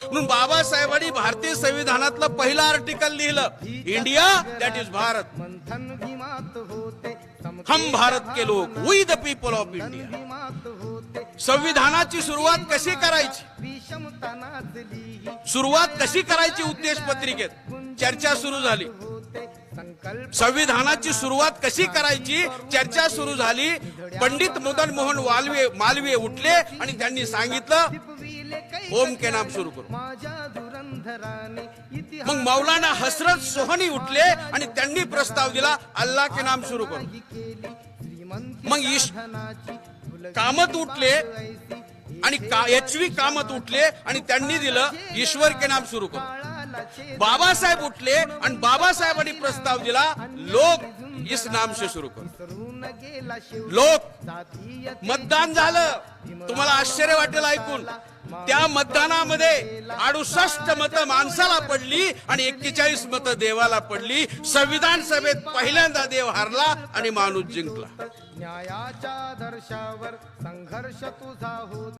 म्हणून बाबासाहेबांनी भारतीय संविधानातलं पहिलं आर्टिकल लिहिलं, इंडिया दॅट इज भारत, हम भारत के लोग, we the people of India. संविधानाची सुरुवात कशी करायची, सुरुवात कशी करायची, उद्देश पत्रिकेत चर्चा सुरू झाली. संविधानाची सुरुवात कशी करायची चर्चा सुरू झाली. पंडित मदन मोहन मालवीय उठले आणि त्यांनी सांगितलं, ओम के नाम सुरू करू. मग मौलाना हसरत सोहनी उठले आणि त्यांनी प्रस्ताव दिला, अल्लाह के नाम सुरू करू. मग कामत उठले आणि एचवी कामत उठले आणि त्यांनी दिलं, ईश्वर के नाम सुरू करू. बाबासाहेब उठले आणि बाबासाहेबांनी प्रस्ताव दिला, लोक इस नाम से सुरू करू. लोक मतदान झालं. तुम्हाला आश्चर्य वाटेल ऐकून, त्या मतदानामध्ये 68 मतं माणसाला पडली आणि 41 मतं देवाला पडली. संविधान सभेत पहिल्यांदा देव हारला आणि माणूस जिंकला. न्यायाच्या आदर्शावर संघर्ष तुझा होता.